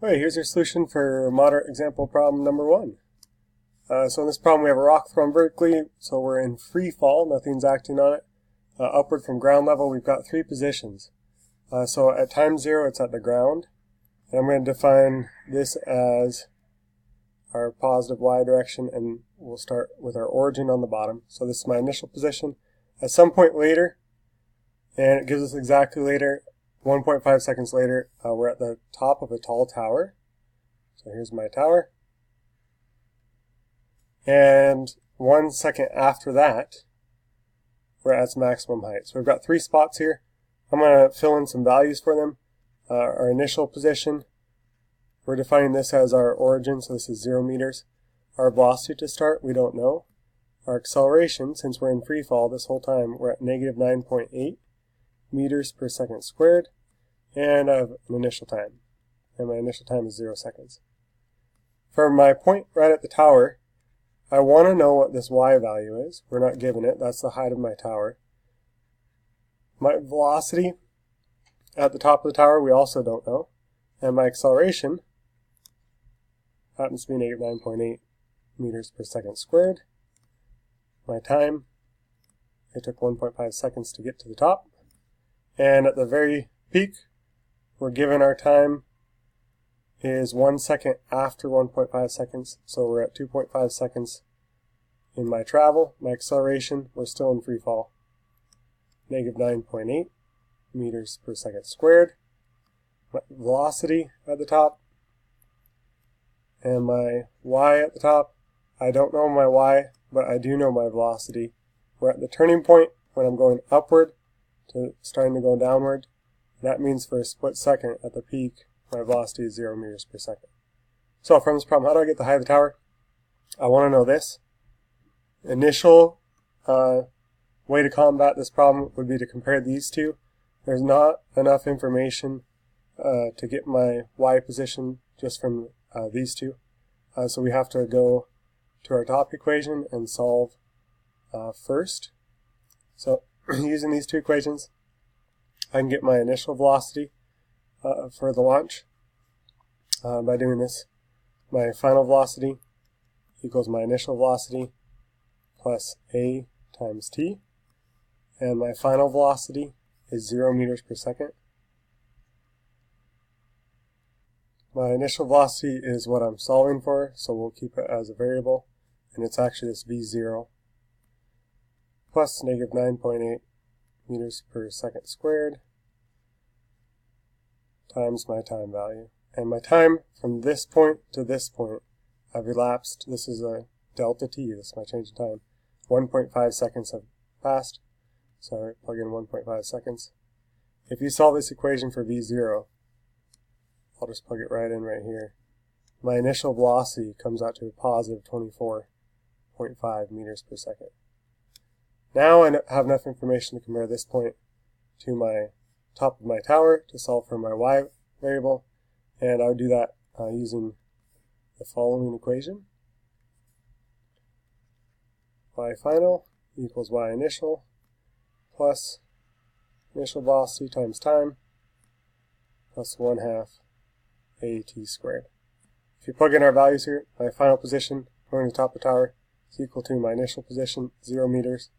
Okay, here's your solution for moderate example problem number 1. So in this problem we have a rock thrown vertically, so we're in free fall, nothing's acting on it. Upward from ground level we've got 3 positions. So at time 0 it's at the ground, and I'm going to define this as our positive y direction, and we'll start with our origin on the bottom. So this is my initial position. At some point later, and it gives us exactly later, 1.5 seconds later, we're at the top of a tall tower. So here's my tower. And 1 second after that, we're at its maximum height. So we've got 3 spots here. I'm going to fill in some values for them. Our initial position, we're defining this as our origin, so this is 0 meters. Our velocity to start, we don't know. Our acceleration, since we're in free fall this whole time, we're at negative 9.8 meters per second squared, and I have an initial time, and my initial time is 0 seconds. For my point right at the tower, I want to know what this y value is. We're not given it. That's the height of my tower. My velocity at the top of the tower, we also don't know. And my acceleration happens to be negative 9.8 meters per second squared. My time, it took 1.5 seconds to get to the top. And at the very peak, we're given our time is 1 second after 1.5 seconds. So we're at 2.5 seconds in my travel. My acceleration, we're still in free fall. Negative 9.8 meters per second squared. My velocity at the top. And my y at the top. I don't know my y, but I do know my velocity. We're at the turning point when I'm going upward to starting to go downward. That means for a split second at the peak, my velocity is 0 meters per second. So from this problem, how do I get the height of the tower? I want to know this. Initial way to combat this problem would be to compare these two. There's not enough information to get my y position just from these two. So we have to go to our top equation and solve first. So using these two equations, I can get my initial velocity for the launch by doing this. My final velocity equals my initial velocity plus a times t. And my final velocity is 0 meters per second. My initial velocity is what I'm solving for, so we'll keep it as a variable. And it's actually this v0 plus negative 9.8 meters per second squared times my time value. And my time from this point to this point, I've elapsed, this is a delta t, this is my change in time. 1.5 seconds have passed, so I plug in 1.5 seconds. If you solve this equation for v0, I'll just plug it right in right here. My initial velocity comes out to a positive 24.5 meters per second. Now I have enough information to compare this point to my top of my tower to solve for my y variable, and I would do that using the following equation. Y final equals y initial plus initial velocity times time plus 1/2 at squared. If you plug in our values here, my final position going to the top of the tower is equal to my initial position, 0 meters,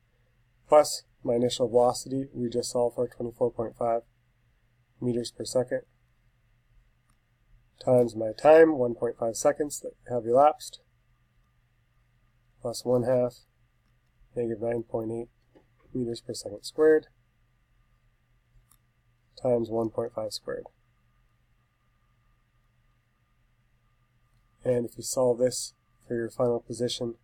plus my initial velocity, we just solved for 24.5 meters per second, times my time, 1.5 seconds that have elapsed, plus 1/2 negative 9.8 meters per second squared, times 1.5 squared. And if you solve this for your final position,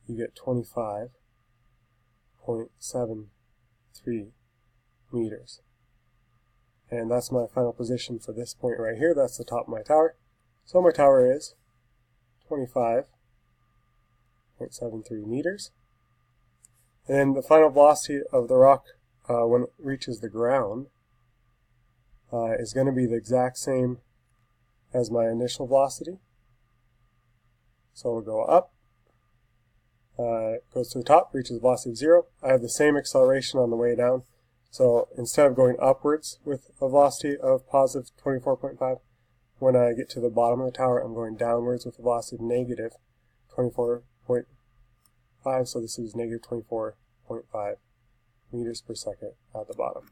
you get 25.73 meters. And that's my final position for this point right here. That's the top of my tower. So my tower is 25.73 meters. And the final velocity of the rock when it reaches the ground is going to be the exact same as my initial velocity. So we'll go up, goes to the top, reaches a velocity of 0. I have the same acceleration on the way down. So instead of going upwards with a velocity of positive 24.5, when I get to the bottom of the tower, I'm going downwards with a velocity of negative 24.5, so this is negative 24.5 meters per second at the bottom.